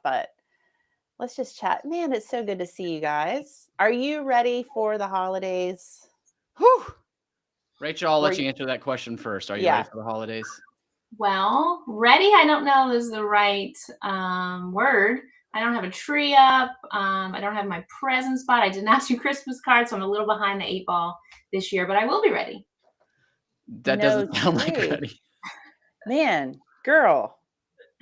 but let's just chat. Man, it's so good to see you guys. Are you ready for the holidays? Whew. Rachel, I'll Were let you you, answer that question first. Are you ready yeah. for the holidays? Well, ready, I don't know is the right word. I don't have a tree up. I don't have my presents bought. I did not do Christmas cards, so I'm a little behind the 8 ball this year, but I will be ready. That No doesn't sound like tree. ready. Man, girl.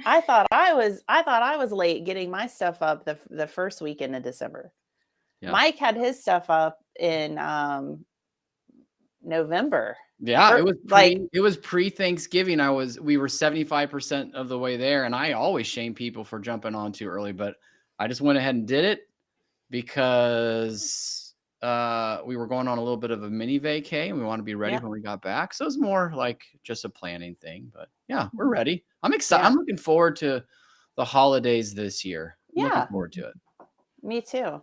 I thought I was late getting my stuff up the first weekend of December. Yeah. Mike had his stuff up in November. Yeah, Or, it was pre-Thanksgiving. We were 75% of the way there, and I always shame people for jumping on too early, but I just went ahead and did it because we were going on a little bit of a mini vacay and we want to be ready when we got back. So it's more like just a planning thing, but yeah, we're ready. I'm excited. I'm looking forward to the holidays this year. I'm looking forward to it. Me too.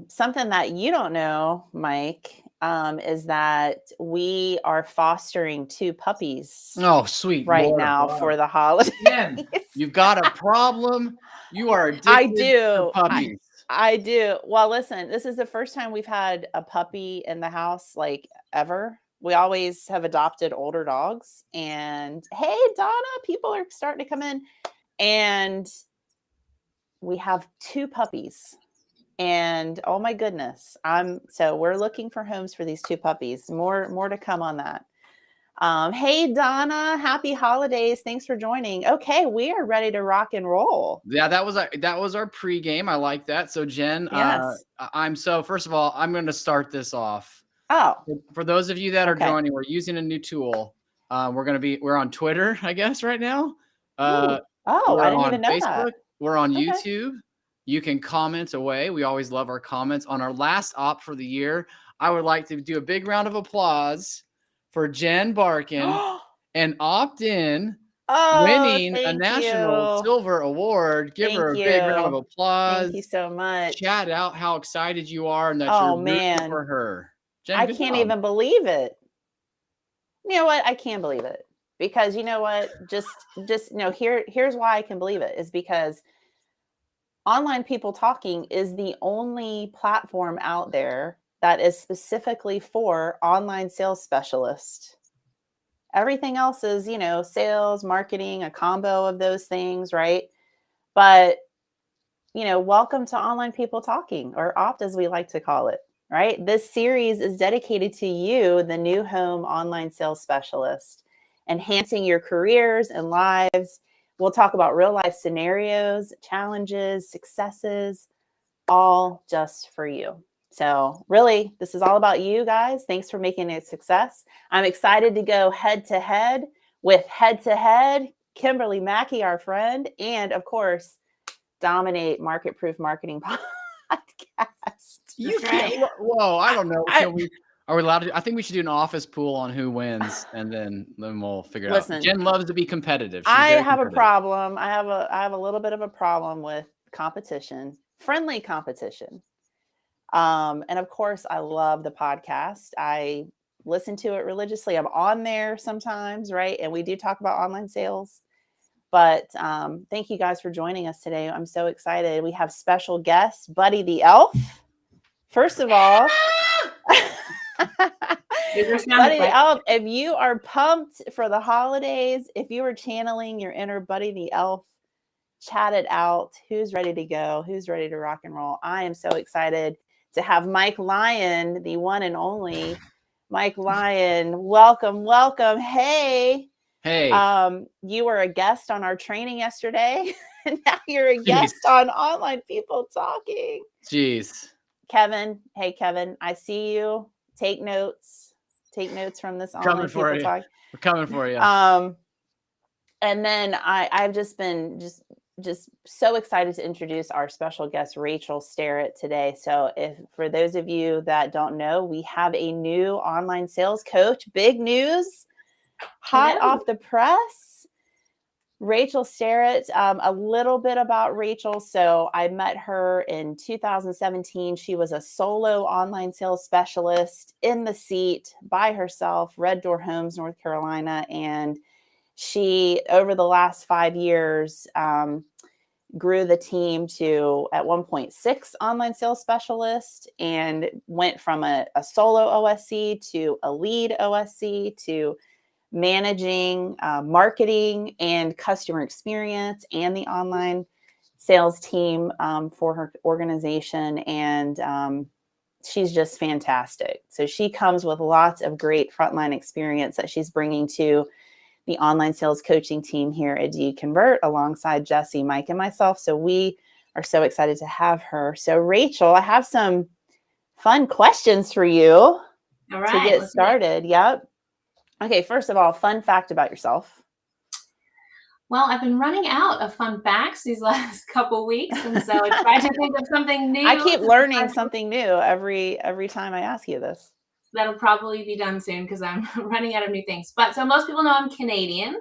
Something that you don't know, Mike, is that we are fostering 2 puppies. Oh, sweet right Lord now for the holidays. Again, you've got a problem. You are addicted I do. to puppies. I do. Well, listen, this is the first time we've had a puppy in the house like ever. We always have adopted older dogs. And hey, Donna, people are starting to come in. And we have 2 puppies. And oh my goodness, so we're looking for homes for these 2 puppies. More to come on that. Hey Donna, happy holidays. Thanks for joining. Okay, we are ready to rock and roll. Yeah, that was our pregame. I like that. So Jen, first of all, I'm going to start this off. Oh, for those of you that are joining, we're using a new tool. We're on Twitter, I guess, right now. I didn't even know Facebook. that. We're on YouTube. You can comment away. We always love our comments. On our last op for the year, I would like to do a big round of applause for Jen Barkin and opt-in winning a national silver award. Give her a big round of applause. Thank you so much. Chat out how excited you are and that you're rooting for her. Jen, I can't even believe it. You know what? I can't believe it because you know what? Just here's why I can believe it is because Online People Talking is the only platform out there that is specifically for online sales specialists. Everything else is, sales, marketing, a combo of those things, right? But, welcome to Online People Talking, or OPT as we like to call it, right? This series is dedicated to you, the new home online sales specialist, enhancing your careers and lives. We'll talk about real life scenarios, challenges, successes, all just for you. So really, this is all about you guys. Thanks for making it a success. I'm excited to go head to head with Kimberly Mackey, our friend, and of course, dominate Market Proof Marketing Podcast. You can't. Whoa, I don't know. Are we allowed to? I think we should do an office pool on who wins, and then we'll figure it out. Jen loves to be competitive. I have a problem. I have a little bit of a problem with competition, friendly competition. And of course, I love the podcast. I listen to it religiously. I'm on there sometimes, right? And we do talk about online sales. But thank you guys for joining us today. I'm so excited. We have special guest, Buddy the Elf. First of all, Buddy the Elf, if you are pumped for the holidays, if you are channeling your inner Buddy the Elf, chat it out. Who's ready to go? Who's ready to rock and roll? I am so excited to have Mike Lyon, the one and only Mike Lyon. Welcome. Hey. You were a guest on our training yesterday, and now you're a guest on Online People Talking. Jeez. Kevin. Hey, Kevin, I see you. Take notes from this Online People Talk. We're coming for you. And then I've just been just so excited to introduce our special guest, Rachel Starrett, today. So for those of you that don't know, we have a new online sales coach. Big news, hot off the press. Rachel Starrett, a little bit about Rachel. So I met her in 2017. She was a solo online sales specialist in the seat by herself, Red Door Homes, North Carolina. And she, over the last 5 years, grew the team to at 1.6 online sales specialist, and went from a solo OSC to a lead OSC to managing marketing and customer experience and the online sales team for her organization. And she's just fantastic. So she comes with lots of great frontline experience that she's bringing to the online sales coaching team here at Do You Convert, alongside Jesse, Mike, and myself. So we are so excited to have her. So Rachel, I have some fun questions for you All right, to get started. Yep. Okay, first of all, fun fact about yourself. Well, I've been running out of fun facts these last couple weeks, and so I tried to think of something new. I keep learning something new every time I ask you this. That'll probably be done soon because I'm running out of new things. But so most people know I'm Canadian,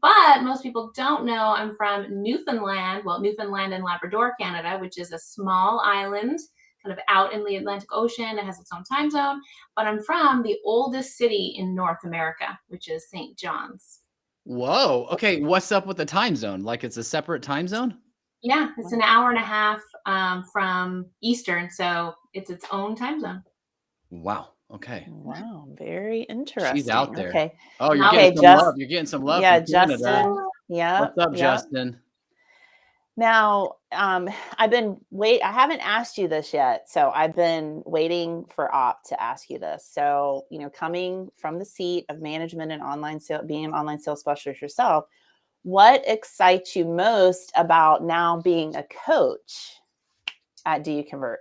but most people don't know I'm from Newfoundland. Well, Newfoundland and Labrador, Canada, which is a small island kind of out in the Atlantic Ocean. It has its own time zone. But I'm from the oldest city in North America, which is St. John's. Whoa. Okay. What's up with the time zone? Like it's a separate time zone? Yeah, it's an hour and a half from Eastern. So it's its own time zone. Wow. Okay. Wow, very interesting. She's out there. Okay. Oh, you're Okay, getting some love. You're getting some love Yeah, from Canada. Justin. Yeah. What's up, Justin? Now, I haven't asked you this yet, so I've been waiting for Op to ask you this. So, coming from the seat of management and being an online sales specialist yourself, what excites you most about now being a coach at Do You Convert?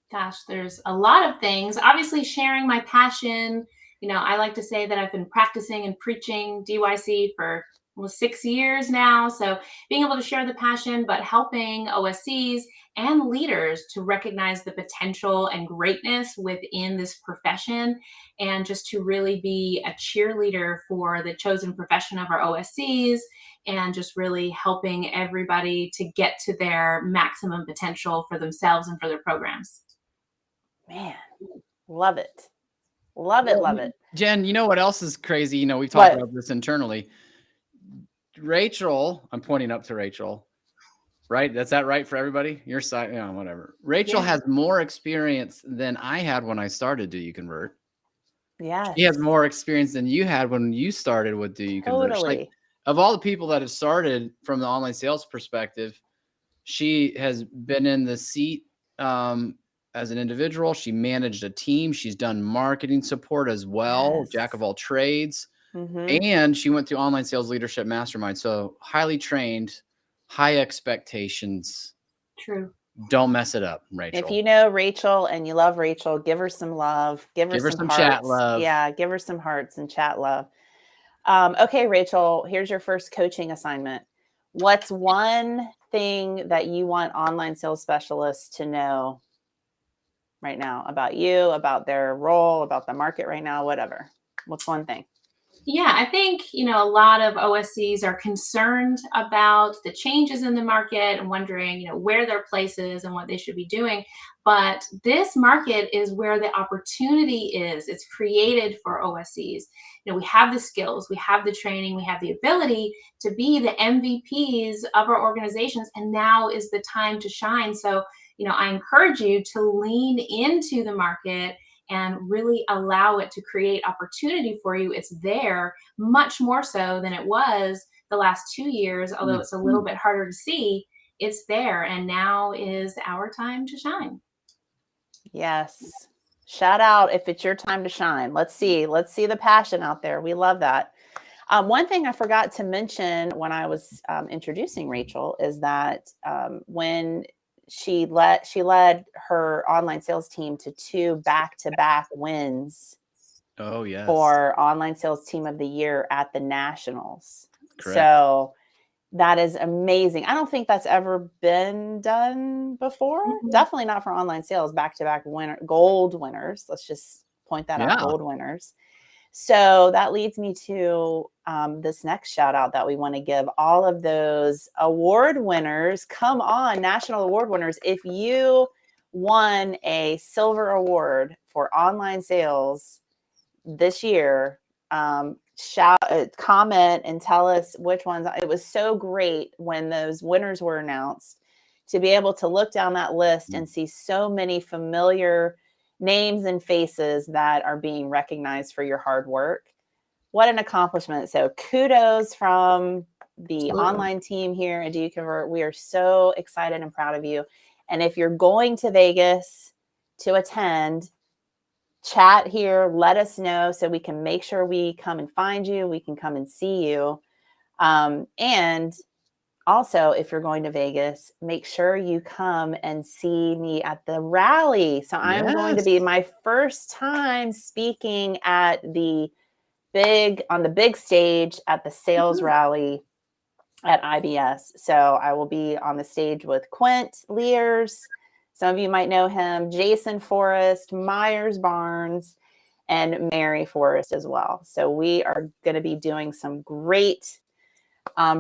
Gosh, there's a lot of things. Obviously, sharing my passion. I like to say that I've been practicing and preaching DYC for 6 years now. So being able to share the passion, but helping OSCs and leaders to recognize the potential and greatness within this profession, and just to really be a cheerleader for the chosen profession of our OSCs, and just really helping everybody to get to their maximum potential for themselves and for their programs. Man, love it. Love it. Love it. Jen, you know what else is crazy? We've talked about this internally. Rachel, I'm pointing up to Rachel, right? That's that right for everybody? Your side, whatever. Rachel has more experience than I had when I started Do You Convert. Yeah. She has more experience than you had when you started with Do You Convert. Totally. Like, of all the people that have started from the online sales perspective, she has been in the seat as an individual. She managed a team. She's done marketing support as well, jack of all trades. Mm-hmm. And she went through Online Sales Leadership Mastermind. So highly trained, high expectations. True. Don't mess it up, Rachel. If you know Rachel and you love Rachel, give her some love. Give her some hearts. Chat love. Yeah, give her some hearts and chat love. Okay, Rachel, here's your first coaching assignment. What's one thing that you want online sales specialists to know right now about you, about their role, about the market right now, whatever? What's one thing? Yeah, I think, a lot of OSCs are concerned about the changes in the market and wondering, where their place is and what they should be doing. But this market is where the opportunity is. It's created for OSCs. We have the skills, we have the training, we have the ability to be the MVPs of our organizations. And now is the time to shine. So, I encourage you to lean into the market and really allow it to create opportunity for you. It's there much more so than it was the last 2 years, although it's a little bit harder to see. It's there, and now is our time to shine. Yes. Shout out if it's your time to shine. Let's see the passion out there. We love that. One thing I forgot to mention when I was introducing Rachel is that when she led her online sales team to 2 back-to-back wins. Oh, yes. For Online Sales Team of the Year at the Nationals. Correct. So that is amazing. I don't think that's ever been done before. Mm-hmm. Definitely not for online sales, back-to-back gold winners. Let's just point that out, gold winners. So that leads me to this next shout out that we want to give all of those award winners. Come on, national award winners. If you won a silver award for online sales this year, comment and tell us which ones. It was so great when those winners were announced to be able to look down that list and see so many familiar names and faces that are being recognized for your hard work. What an accomplishment. So kudos from the online team here at Do You Convert. We are so excited and proud of you. And if you're going to Vegas to attend, chat here, let us know so we can make sure we come and find you. We can come and see you. And also, if you're going to Vegas, make sure you come and see me at the rally. So I'm going to be my first time speaking at on the big stage at the sales rally at IBS. So I will be on the stage with Quint Lears. Some of you might know him, Jason Forrest, Myers Barnes, and Mary Forrest as well. So we are going to be doing some great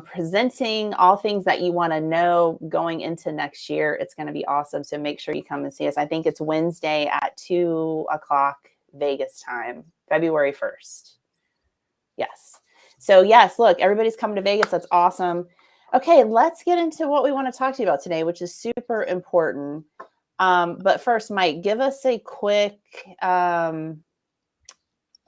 presenting all things that you want to know going into next year. It's going to be awesome. So make sure you come and see us. I think it's Wednesday at 2:00 Vegas time, February 1st. Yes. So yes, look, everybody's coming to Vegas. That's awesome. Okay, let's get into what we want to talk to you about today, which is super important. But first, Mike, give us a quick update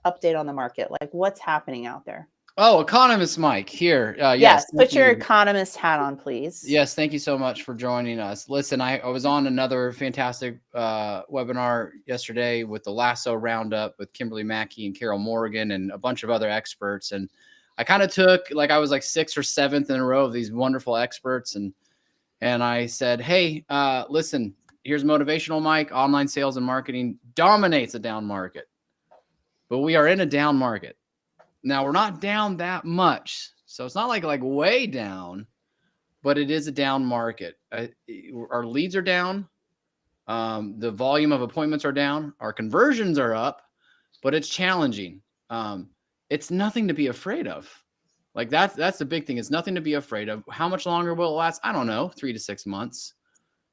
on the market. Like what's happening out there? Oh, Economist Mike here. Yes, put your economist hat on, please. Yes, thank you so much for joining us. Listen, I was on another fantastic webinar yesterday with the Lasso Roundup with Kimberly Mackey and Carol Morgan and a bunch of other experts. And I kind of took, I was like 6th or 7th in a row of these wonderful experts. And I said, hey, listen, here's motivational Mike. Online sales and marketing dominates a down market. But we are in a down market. Now, we're not down that much. So it's not like way down, but it is a down market. Our leads are down. The volume of appointments are down. Our conversions are up, but it's challenging. It's nothing to be afraid of. Like that's the big thing. It's nothing to be afraid of. How much longer will it last? I don't know, 3 to 6 months.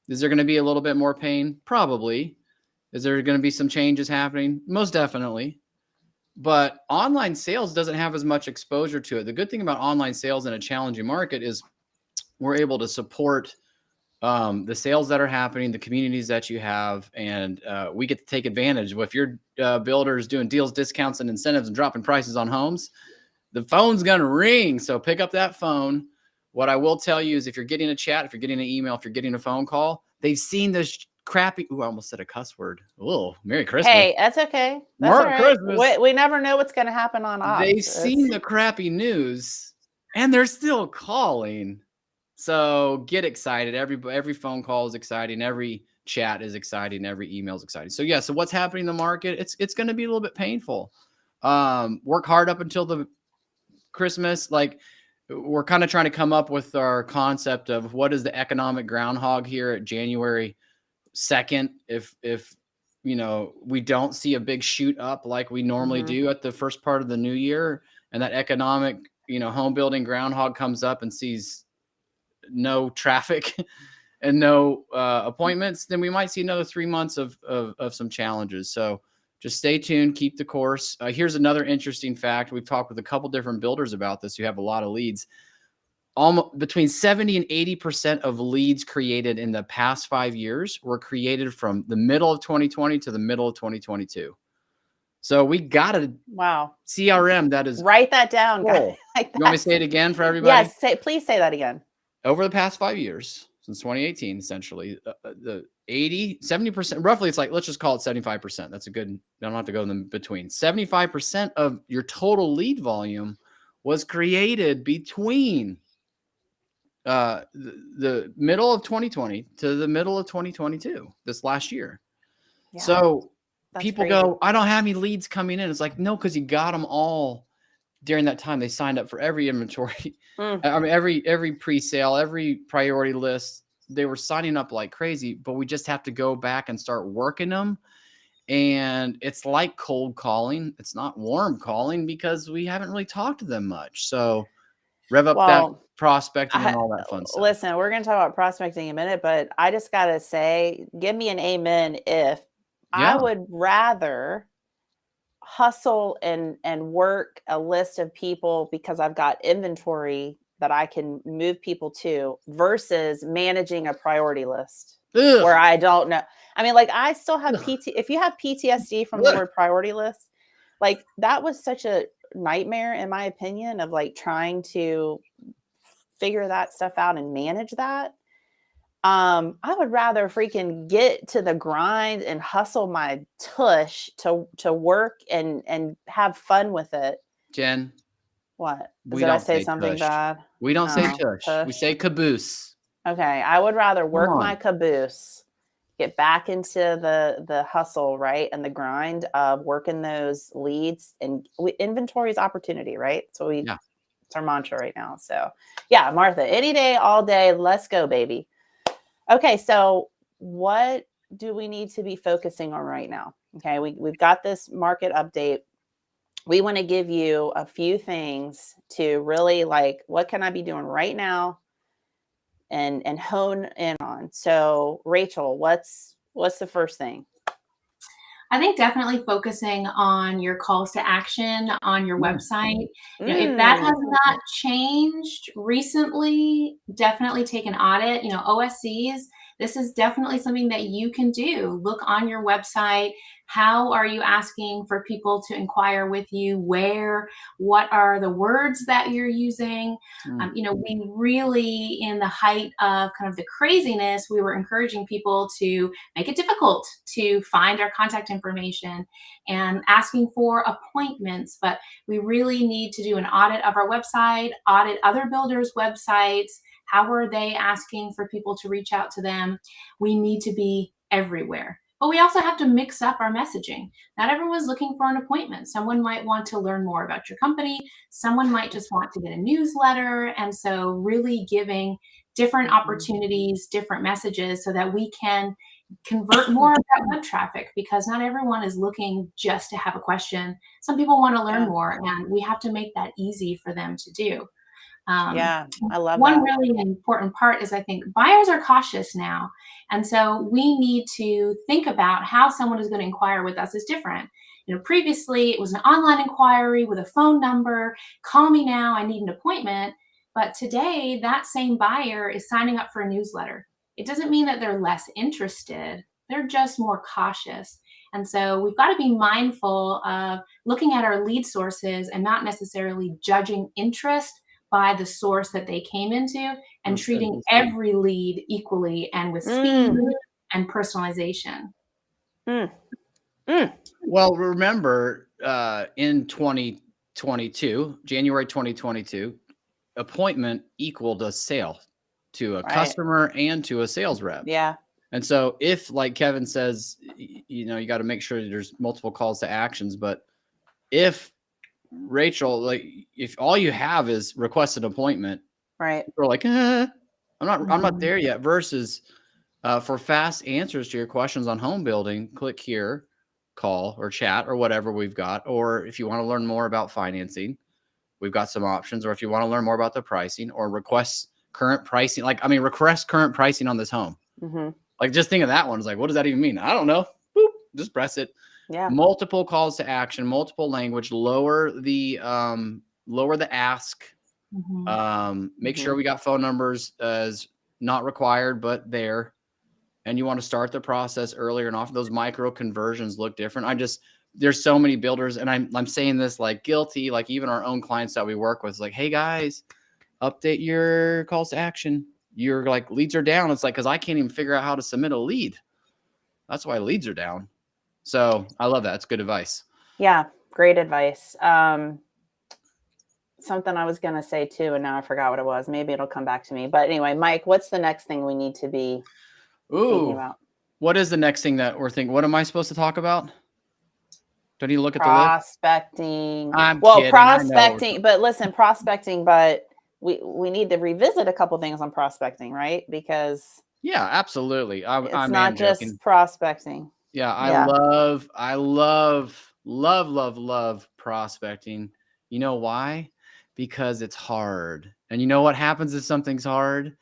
Is there going to be a little bit more pain? Probably. Is there going to be some changes happening? Most definitely. But online sales doesn't have as much exposure to it. The good thing about online sales in a challenging market is we're able to support the sales that are happening, the communities that you have, and we get to take advantage. If your builder is doing deals, discounts, and incentives and dropping prices on homes, the phone's going to ring. So pick up that phone. What I will tell you is if you're getting a chat, if you're getting an email, if you're getting a phone call, they've seen this crappy. Ooh, I almost said a cuss word. Oh, Merry Christmas. Hey, that's okay. That's Merry all right. Christmas. We never know what's going to happen on ops. They've seen the crappy news and they're still calling. So get excited. Every phone call is exciting. Every chat is exciting. Every email is exciting. So yeah. So what's happening in the market? It's going to be a little bit painful. Work hard up until the Christmas. Like we're kind of trying to come up with our concept of what is the economic groundhog here at January 2nd. If we don't see a big shoot up like we normally do at the first part of the new year, and that economic, home building groundhog comes up and sees no traffic and no appointments, then we might see another 3 months of some challenges. So just stay tuned, keep the course. Here's another interesting fact. We've talked with a couple different builders about this who have a lot of leads. Almost between 70 and 80% of leads created in the past 5 years were created from the middle of 2020 to the middle of 2022. So we got a CRM that is write that down. Cool. You want me to say it again for everybody? Yes, please say that again. Over the past 5 years, since 2018, essentially, the 70%, roughly, it's like, let's just call it 75%. That's a good, I don't have to go in the between. 75% of your total lead volume was created between the middle of 2020 to the middle of 2022, this last year. Yeah, so people go, I don't have any leads coming in. It's like, no, because you got them all during that time. They signed up for every inventory. I mean, every pre-sale, every priority list, they were signing up like crazy, but we just have to go back and start working them. And it's like cold calling. It's not warm calling because we haven't really talked to them much. So rev up that prospecting and all that fun stuff. Listen, we're going to talk about prospecting in a minute, but I just got to say, give me an amen if I would rather hustle and work a list of people because I've got inventory that I can move people to versus managing a priority list where Ugh. I don't know. I mean, like I still have Ugh. if you have PTSD from the Ugh. word priority list, like that was such a nightmare in my opinion of like trying to figure that stuff out and manage that. I would rather freaking get to the grind and hustle my tush to work and have fun with it. Jen, What? we Did I don't say say something tush. bad? We don't say Oh, tush. We tush. say caboose. Okay, I would rather Come work my on. caboose, get back into the hustle, right, and the grind of working those leads and inventory is opportunity, right? So Yeah. it's our mantra right now. So yeah, Martha, any day, all day, let's go, baby. Okay, so what do we need to be focusing on right now? Okay, we've got this market update. We want to give you a few things to really like, what can I be doing right now and hone in on. So Rachel, what's the first thing? I think definitely focusing on your calls to action on your website. You know, if that has not changed recently, definitely take an audit. You know, OSCs, this is definitely something that you can do. Look on your website. How are you asking for people to inquire with you? Where? What are the words that you're using? You know, we really, in the height of kind of the craziness, we were encouraging people to make it difficult to find our contact information and asking for appointments. But we really need to do an audit of our website, audit other builders' websites. How are they asking for people to reach out to them? We need to be everywhere. But we also have to mix up our messaging. Not everyone's looking for an appointment. Someone might want to learn more about your company. Someone might just want to get a newsletter. And so, really giving different opportunities, different messages so that we can convert more of that web traffic, because not everyone is looking just to have a question. Some people want to learn more, and we have to make that easy for them to do. Yeah, I love One that. really important part is I think buyers are cautious now. And so we need to think about how someone is going to inquire with us is different. You know, previously it was an online inquiry with a phone number, call me now, I need an appointment. But today that same buyer is signing up for a newsletter. It doesn't mean that they're less interested, they're just more cautious. And so we've got to be mindful of looking at our lead sources and not necessarily judging interest by the source that they came into, and treating every lead equally and with speed and personalization. Well, remember, in 2022, January 2022, appointment equaled a sale to a customer and to a sales rep. Yeah. And so if, like Kevin says, you know, you got to make sure there's multiple calls to actions. But if Rachel, like if all you have is request an appointment, right, we're like, I'm not there yet. Versus for fast answers to your questions on home building, click here, call or chat or whatever we've got. Or if you want to learn more about financing, we've got some options. Or if you want to learn more about the pricing or request current pricing, request current pricing on this home. Like, just think of that one. It's like, what does that even mean? I don't know. Boop, just press it. Yeah. Multiple calls to action, multiple language, lower the ask. Make sure we got phone numbers as not required, but there. And you want to start the process earlier, and often those micro conversions look different. There's so many builders, and I'm saying this like guilty, like even our own clients that we work with, like, hey guys, update your calls to action. Your like leads are down. It's like, because I can't even figure out how to submit a lead. That's why leads are down. So I love that. It's good advice. Yeah, great advice. Something I was going to say too, and now I forgot what it was. Maybe it'll come back to me. But anyway, Mike, what's the next thing we need to be thinking about? What is the next thing that we're thinking? What am I supposed to talk about? Do I need to look at the list? Prospecting. I'm kidding. Prospecting. But listen, prospecting, but we need to revisit a couple things on prospecting, right? Because yeah, absolutely. It's not just joking. Prospecting. Yeah, I love prospecting. You know why? Because it's hard. And you know what happens if something's hard?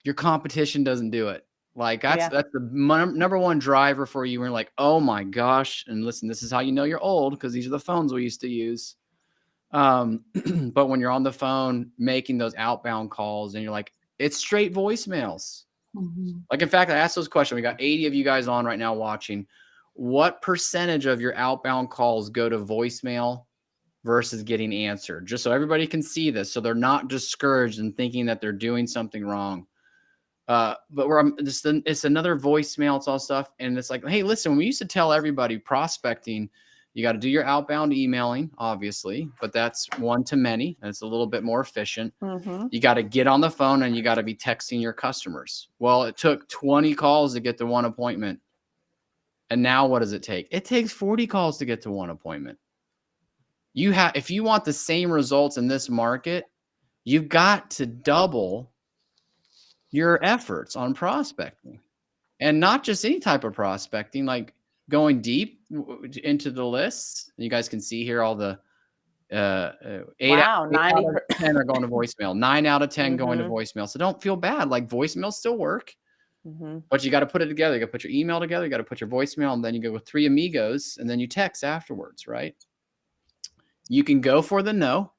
Your competition doesn't do it. Like that's the number one driver for you. We're like, oh my gosh. And listen, this is how you know you're old, because these are the phones we used to use. But when you're on the phone making those outbound calls and you're like, it's straight voicemails. Like, in fact, I asked those questions. We got 80 of you guys on right now watching. What percentage of your outbound calls go to voicemail versus getting answered? Just so everybody can see this, so they're not discouraged and thinking that they're doing something wrong. But it's another voicemail. It's all stuff. And it's like, hey, listen, we used to tell everybody prospecting, you got to do your outbound emailing, obviously, but that's one to many. And it's a little bit more efficient. You got to get on the phone and you got to be texting your customers. Well, it took 20 calls to get to one appointment. And now what does it take? It takes 40 calls to get to one appointment. If you want the same results in this market, you've got to double your efforts on prospecting, and not just any type of prospecting, like going deep into the lists. You guys can see here all the 8 out of 10 are going to voicemail. 9 out of 10 going to voicemail. So don't feel bad. Like, voicemails still work, but you got to put it together. You got to put your email together. You got to put your voicemail, and then you go with 3 amigos, and then you text afterwards, right? You can go for the no.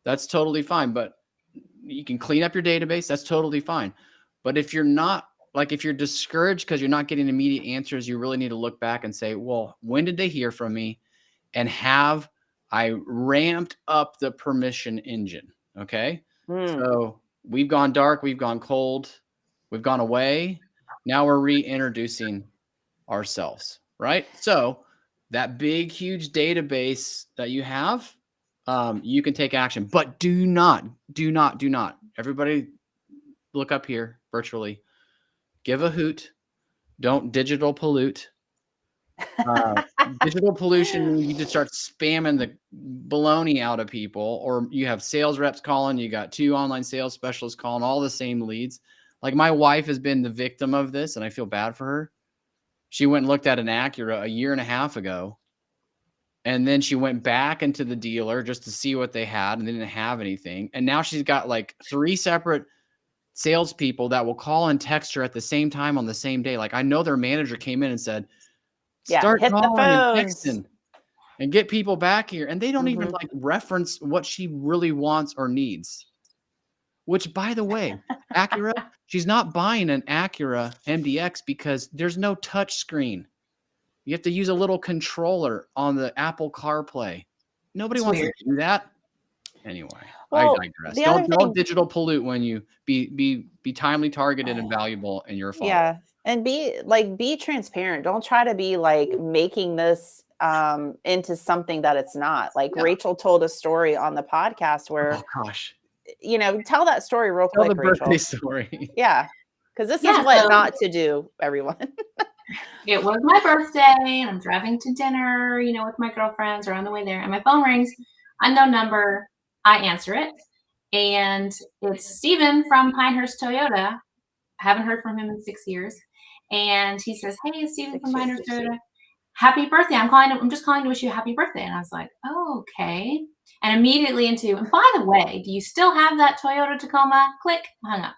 That's totally fine. But you can clean up your database. That's totally fine. But if you're not, like, if you're discouraged because you're not getting immediate answers, you really need to look back and say, well, when did they hear from me? And have I ramped up the permission engine? Okay. So we've gone dark. We've gone cold. We've gone away. Now we're reintroducing ourselves, right? So that big, huge database that you have, you can take action, but do not, everybody look up here virtually, give a hoot. Don't digital pollute. Digital pollution means you just start spamming the baloney out of people, or you have sales reps calling, you got 2 online sales specialists calling all the same leads. Like, my wife has been the victim of this, and I feel bad for her. She went and looked at an Acura a year and a half ago, and then she went back into the dealer just to see what they had, and they didn't have anything. And now she's got like 3 separate salespeople that will call and text her at the same time on the same day. Like, I know their manager came in and said, start calling and texting and get people back here. And they don't even like reference what she really wants or needs. Which, by the way, Acura, she's not buying an Acura MDX because there's no touch screen. You have to use a little controller on the Apple CarPlay. Nobody wants to do that. Anyway, well, I digress. Don't digital pollute when you be timely, targeted, and valuable in your follow. Yeah. And be transparent. Don't try to be like making this into something that it's not. Like, Rachel told a story on the podcast where, oh gosh, tell that story real quick, the Rachel. Birthday story. Yeah. Because this is what not to do, everyone. It was my birthday, and I'm driving to dinner, with my girlfriends, or on the way there, and my phone rings, unknown number. I answer it, and it's Steven from Pinehurst Toyota. I haven't heard from him in 6 years. And he says, hey, it's Steven from Pinehurst Toyota. Happy birthday. I'm just calling to wish you a happy birthday. And I was like, oh, okay. And immediately into, and by the way, do you still have that Toyota Tacoma? Click, hung up.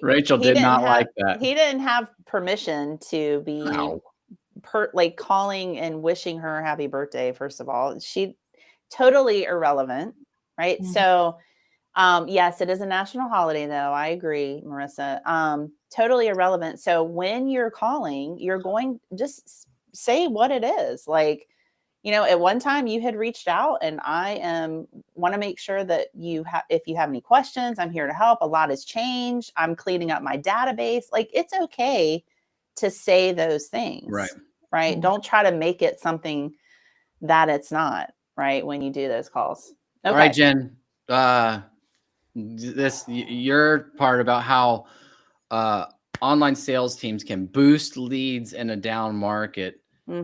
Rachel did not like that. He didn't have permission to be like calling and wishing her happy birthday. First of all, she totally irrelevant, right? So, yes, it is a national holiday, though. I agree, Marissa. Totally irrelevant. So when you're calling, you're going, just say what it is. Like, at one time you had reached out, and I want to make sure that if you have any questions, I'm here to help. A lot has changed. I'm cleaning up my database. Like, it's okay to say those things, right? Don't try to make it something that it's not, right? When you do those calls. Okay. All right, Jen, your part about how online sales teams can boost leads in a down market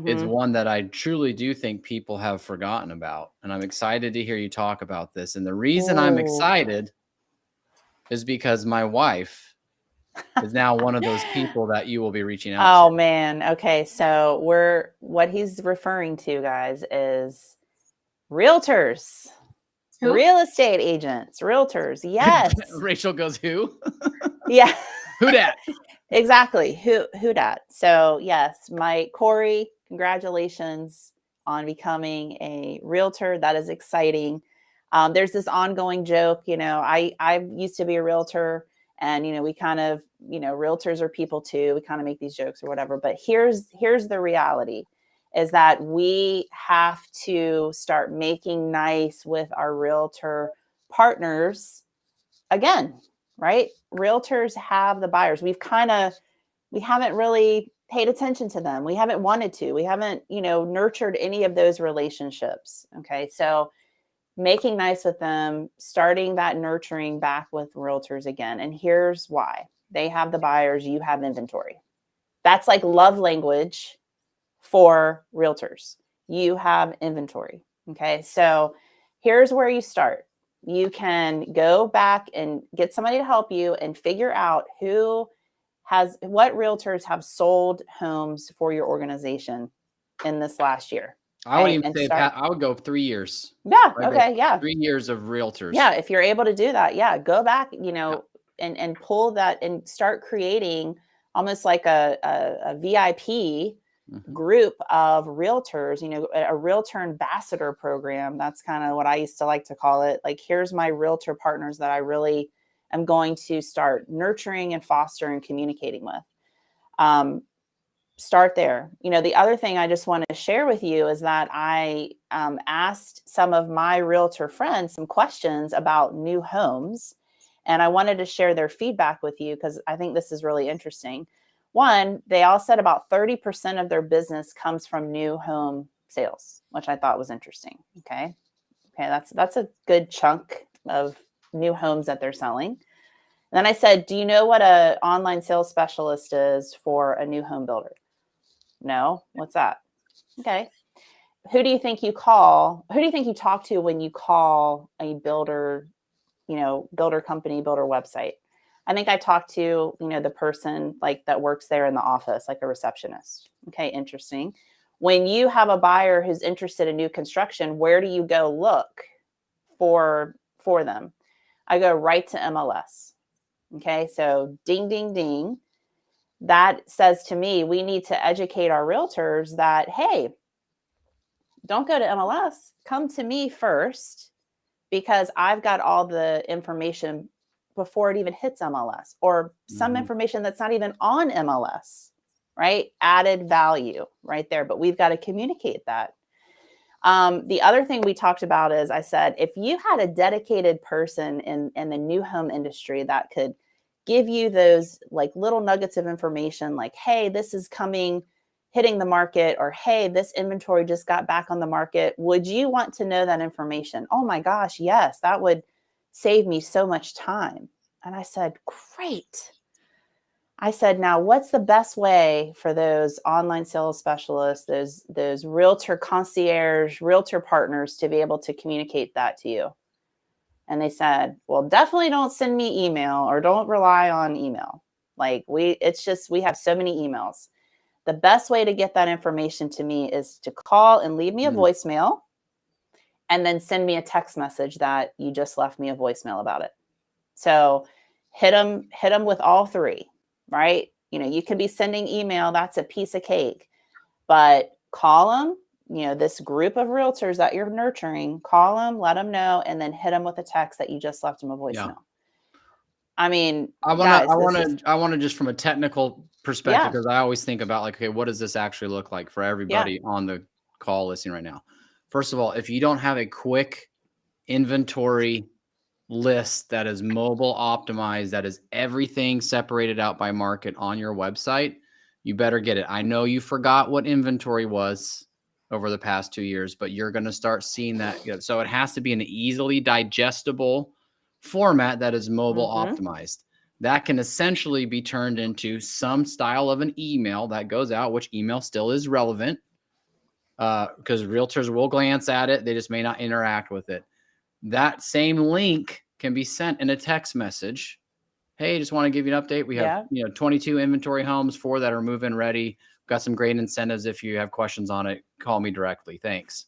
is one that I truly do think people have forgotten about. And I'm excited to hear you talk about this. And the reason I'm excited is because my wife is now one of those people that you will be reaching out to. Oh, man. Okay. So what he's referring to, guys, is Realtors. Who? Real estate agents, realtors. Yes. Rachel goes, who? Yeah. Who dat? Exactly. Who dat? So yes, my Corey, congratulations on becoming a realtor. That is exciting. There's this ongoing joke, I used to be a realtor, and we kind of, realtors are people too. We kind of make these jokes or whatever. But here's the reality is that we have to start making nice with our realtor partners again, right? Realtors have the buyers. We haven't really paid attention to them. We haven't wanted to. We haven't, nurtured any of those relationships. Okay. So making nice with them, starting that nurturing back with realtors again. And here's why. They have the buyers, you have inventory. That's like love language for realtors. You have inventory. Okay. So here's where you start. You can go back and get somebody to help you and figure out what realtors have sold homes for your organization in this last year. I would Okay? even And say, start. Pat, I would go 3 years. Yeah. I'd go Okay. Yeah. 3 years of realtors. Yeah. If you're able to do that, yeah, go back, and pull that and start creating almost like a VIP group of realtors, a realtor ambassador program. That's kind of what I used to like to call it. Like, here's my realtor partners that I really am going to start nurturing and fostering and communicating with. Start there. The other thing I just want to share with you is that I asked some of my realtor friends some questions about new homes, and I wanted to share their feedback with you because I think this is really interesting. One, they all said about 30% of their business comes from new home sales, which I thought was interesting. Okay, that's a good chunk of new homes that they're selling. And then I said, do you know what an online sales specialist is for a new home builder? No. What's that? Okay. Who do you think you call? Who do you think you talk to when you call a builder, builder company, builder website? I think I talked to, the person like that works there in the office, like a receptionist. Okay. Interesting. When you have a buyer who's interested in new construction, where do you go look for them? I go right to MLS. Okay. So ding, ding, ding. That says to me, we need to educate our realtors that, hey, don't go to MLS. Come to me first because I've got all the information before it even hits MLS, or some information that's not even on MLS, right? Added value right there. But we've got to communicate that. The other thing we talked about is, I said, if you had a dedicated person in the new home industry that could give you those like little nuggets of information, like, hey, this is hitting the market, or hey, this inventory just got back on the market, would you want to know that information? Oh my gosh, yes, that would save me so much time. And I said, great. I said, now what's the best way for those online sales specialists, those realtor concierge, realtor partners to be able to communicate that to you? And they said, well, definitely don't send me email, or don't rely on email. Like we have so many emails. The best way to get that information to me is to call and leave me a voicemail, and then send me a text message that you just left me a voicemail about it. So hit them with all three, right? You can be sending email, that's a piece of cake, but call them, this group of realtors that you're nurturing, call them, let them know, and then hit them with a text that you just left them a voicemail. Yeah. I mean, I want to just from a technical perspective, because I always think about like, okay, what does this actually look like for everybody on the call listening right now? First of all, if you don't have a quick inventory list that is mobile optimized, that is everything separated out by market on your website, you better get it. I know you forgot what inventory was over the past 2 years, but you're going to start seeing that. So it has to be an easily digestible format that is mobile optimized. That can essentially be turned into some style of an email that goes out, which email still is relevant because realtors will glance at it. They just may not interact with it. That same link can be sent in a text message. Hey, just want to give you an update. We have 22 inventory homes, 4 that are move-in ready. We've got some great incentives. If you have questions on it, call me directly. Thanks.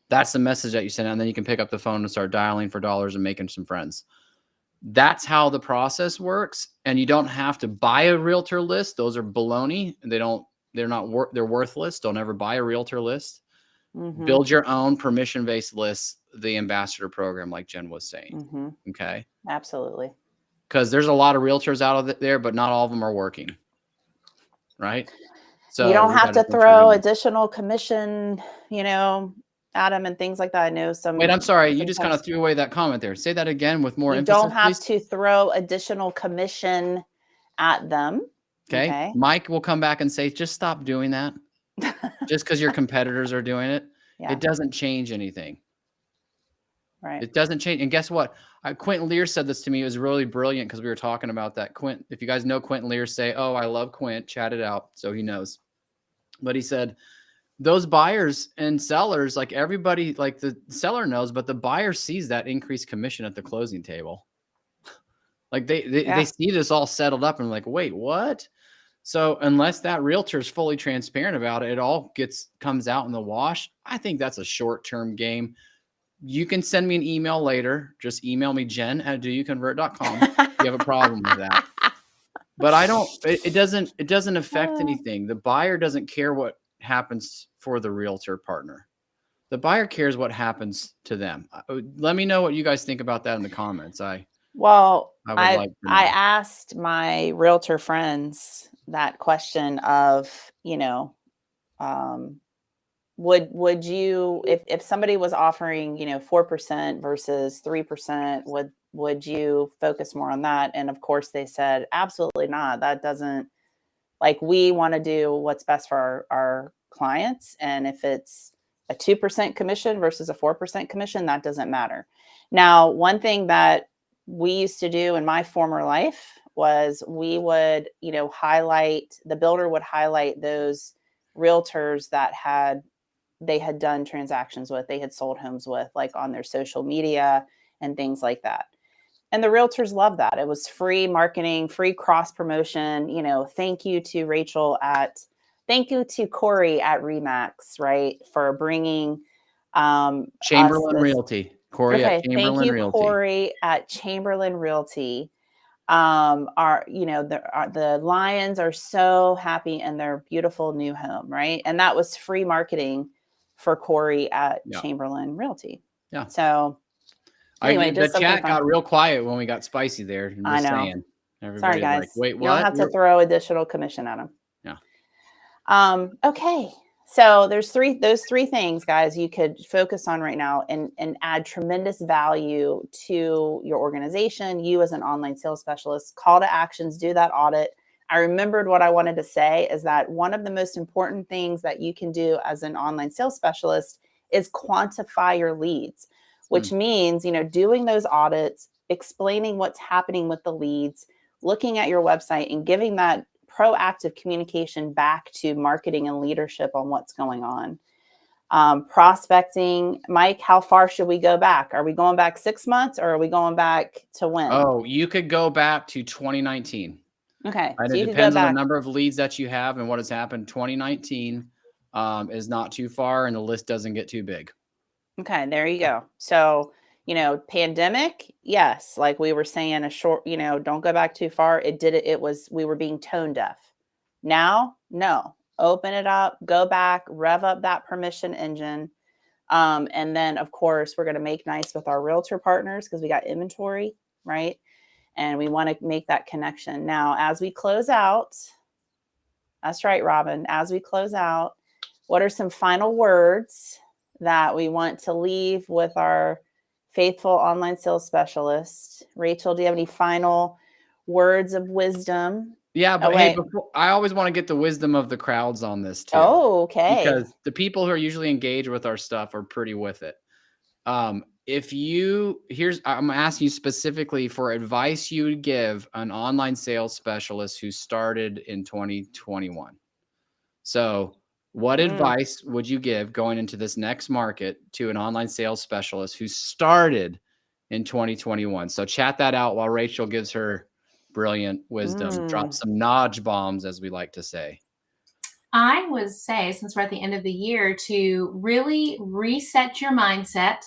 That's the message that you send out, and then you can pick up the phone and start dialing for dollars and making some friends. That's how the process works. And you don't have to buy a realtor list. Those are baloney. They're worthless. Don't ever buy a realtor list. Mm-hmm. Build your own permission-based lists, the ambassador program, like Jen was saying. Mm-hmm. Okay. Absolutely. Because there's a lot of realtors out there, but not all of them are working. Right. So you don't have to make sure throw additional commission, at them and things like that. I know some. Wait, I'm sorry. You just kind of threw away that comment there. Say that again with more emphasis. You don't have please. to throw additional commission at them. Okay. Mike will come back and say, just stop doing that. Just because your competitors are doing it. Yeah. It doesn't change anything. Right. It doesn't change. And guess what? Quentin Lear said this to me. It was really brilliant because we were talking about that. If you guys know Quentin Lear, say, oh, I love Quint, chat it out. So he knows. But he said, those buyers and sellers, like everybody, like the seller knows, but the buyer sees that increased commission at the closing table. Like they see this all settled up and like, wait, what? So unless that realtor is fully transparent about it, it all comes out in the wash. I think that's a short-term game. You can send me an email later. Just email me, jen@doyouconvert.com. If you have a problem with that. But it doesn't affect anything. The buyer doesn't care what happens for the realtor partner. The buyer cares what happens to them. Let me know what you guys think about that in the comments. I asked my realtor friends that question of, would you, if somebody was offering, 4% versus 3%, would you focus more on that? And of course they said, absolutely not. That doesn't, like, we want to do what's best for our clients. And if it's a 2% commission versus a 4% commission, that doesn't matter. Now, one thing that we used to do in my former life was we would, the builder would highlight those realtors that they had done transactions with, they had sold homes with, like on their social media and things like that. And the realtors loved that. It was free marketing, free cross promotion. Thank you to Corey at Remax, right, for bringing Chamberlain Realty. Corey at Chamberlain Realty. Corey at Chamberlain Realty. The Lions are so happy in their beautiful new home, right? And that was free marketing for Corey at Chamberlain Realty. Yeah. So anyway, the chat got real quiet when we got spicy there. I know. Saying. Sorry, guys. Like, wait, what? You don't have to throw additional commission at them. Yeah. Okay. So there's those three things, guys, you could focus on right now and add tremendous value to your organization. You as an online sales specialist, call to actions, do that audit. I remembered what I wanted to say is that one of the most important things that you can do as an online sales specialist is quantify your leads, which means, doing those audits, explaining what's happening with the leads, looking at your website and giving that proactive communication back to marketing and leadership on what's going on. Prospecting, Mike, how far should we go back? Are we going back 6 months or are we going back to when? Oh, you could go back to 2019. Okay. And it depends on the number of leads that you have and what has happened. 2019 is not too far and the list doesn't get too big. Okay, there you go. So, pandemic, yes, like we were saying, don't go back too far. We were being tone deaf. Now, no, open it up, go back, rev up that permission engine. And then of course, we're going to make nice with our realtor partners because we got inventory, right? And we want to make that connection. Now, as we close out, that's right, Robin, as we close out, what are some final words that we want to leave with our faithful online sales specialist? Rachel, do you have any final words of wisdom? Yeah, but hey, I always want to get the wisdom of the crowds on this too. Oh, okay. Because the people who are usually engaged with our stuff are pretty with it. I'm asking you specifically for advice you would give an online sales specialist who started in 2021. So what advice would you give going into this next market to an online sales specialist who started in 2021? So chat that out while Rachel gives her brilliant wisdom. Drop some nudge bombs, as we like to say. I would say, since we're at the end of the year, to really reset your mindset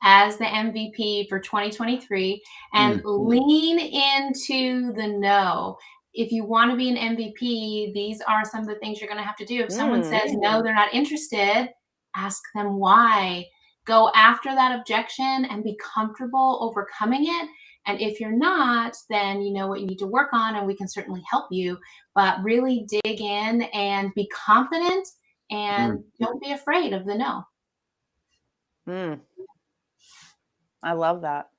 as the MVP for 2023 and lean into the no. If you want to be an MVP, these are some of the things you're going to have to do. If someone says no, they're not interested, ask them why. Go after that objection and be comfortable overcoming it. And if you're not, then you know what you need to work on, and we can certainly help you. But really dig in and be confident, and don't be afraid of the no. I love that.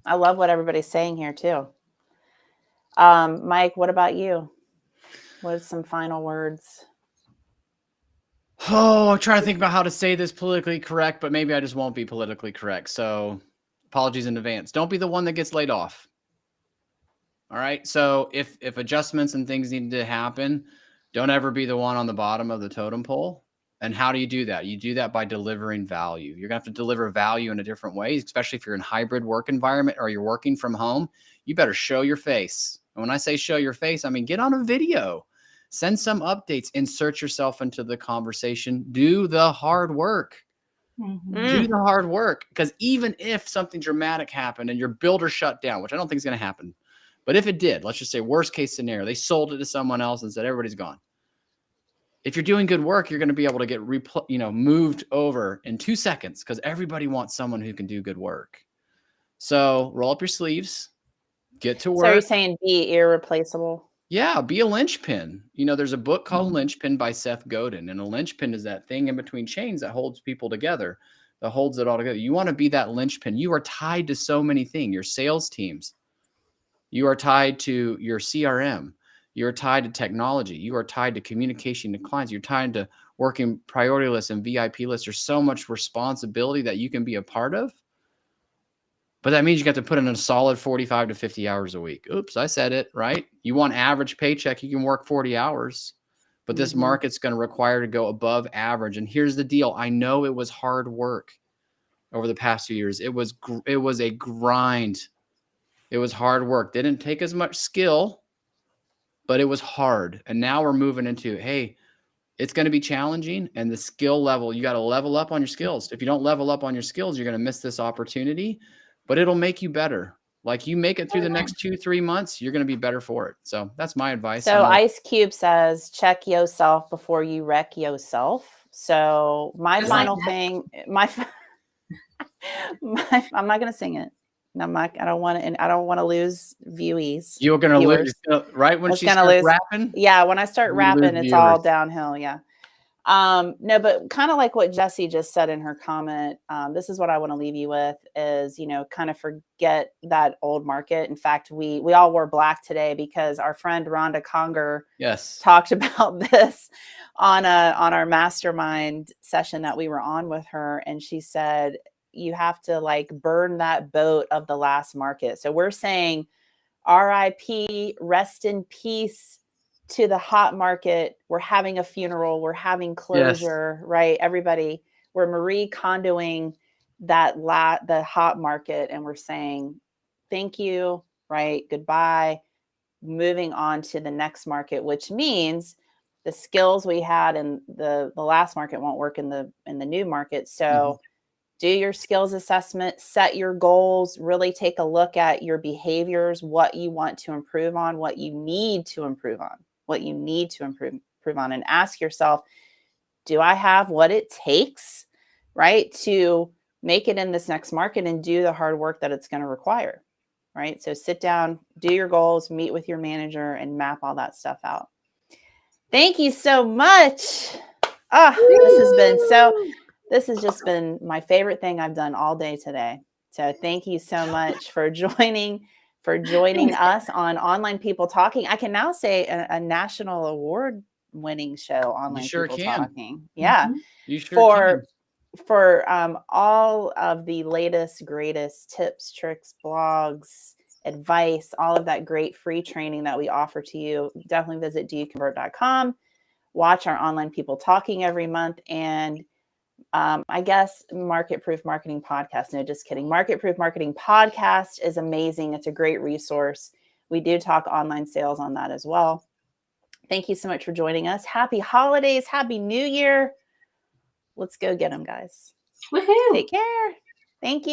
I love what everybody's saying here too. Mike, what about you? What are some final words? Oh, I'm trying to think about how to say this politically correct, but maybe I just won't be politically correct. So apologies in advance. Don't be the one that gets laid off. All right. So if adjustments and things need to happen, don't ever be the one on the bottom of the totem pole. And how do you do that? You do that by delivering value. You're going to have to deliver value in a different way, especially if you're in hybrid work environment or you're working from home. You better show your face. And when I say show your face, I mean, get on a video, send some updates, insert yourself into the conversation, do the hard work. Do the hard work. Because even if something dramatic happened and your builder shut down, which I don't think is going to happen, but if it did, let's just say worst case scenario, they sold it to someone else and said, everybody's gone. If you're doing good work, you're going to be able to get moved over in 2 seconds, because everybody wants someone who can do good work. So roll up your sleeves, get to work. So are you saying be irreplaceable? Yeah, be a linchpin. There's a book called Linchpin by Seth Godin, and a linchpin is that thing in between chains that holds people together, that holds it all together. You want to be that linchpin. You are tied to so many things. Your sales teams. You are tied to your CRM. You're tied to technology. You are tied to communication to clients. You're tied to working priority lists and VIP lists. There's so much responsibility that you can be a part of. But that means you got to put in a solid 45 to 50 hours a week. Oops, I said it, right? You want average paycheck, you can work 40 hours. But this market's going to require to go above average. And here's the deal. I know it was hard work over the past few years. It was a grind. It was hard work. Didn't take as much skill, but it was hard. And now we're moving into, hey, it's going to be challenging. And the skill level, you got to level up on your skills. If you don't level up on your skills, you're going to miss this opportunity, but it'll make you better. Like, you make it through the next 2-3 months, you're going to be better for it. So that's my advice. So Ice Cube says, check yourself before you wreck yourself. So my final thing, I'm not going to sing it. I don't want to lose viewees. You're going to lose, right? When she starts rapping? Yeah. When I start rapping, it's all downhill. Yeah. No, but kind of like what Jessie just said in her comment, this is what I want to leave you with is, kind of forget that old market. In fact, we all wore black today because our friend Rhonda Conger talked about this on our mastermind session that we were on with her. And she said, you have to burn that boat of the last market. So we're saying RIP, rest in peace to the hot market. We're having a funeral. We're having closure, right? Everybody, we're Marie Kondoing the hot market. And we're saying, thank you, right? Goodbye. Moving on to the next market, which means the skills we had in the last market won't work in the new market. So do your skills assessment, set your goals, really take a look at your behaviors, what you want to improve on, what you need to improve on, and ask yourself, do I have what it takes, right, to make it in this next market and do the hard work that it's going to require, right? So sit down, do your goals, meet with your manager, and map all that stuff out. Thank you so much. This has just been my favorite thing I've done all day today. So thank you so much for joining us on Online People Talking. I can now say a national award winning show, Online People Talking. Yeah. You sure for all of the latest, greatest tips, tricks, blogs, advice, all of that great free training that we offer to you, definitely visit doyouconvert.com. Watch our Online People Talking every month, and I guess Market Proof Marketing Podcast. No, just kidding. Market Proof Marketing Podcast is amazing. It's a great resource. We do talk online sales on that as well. Thank you so much for joining us. Happy holidays. Happy New Year. Let's go get them, guys. Woohoo! Take care. Thank you.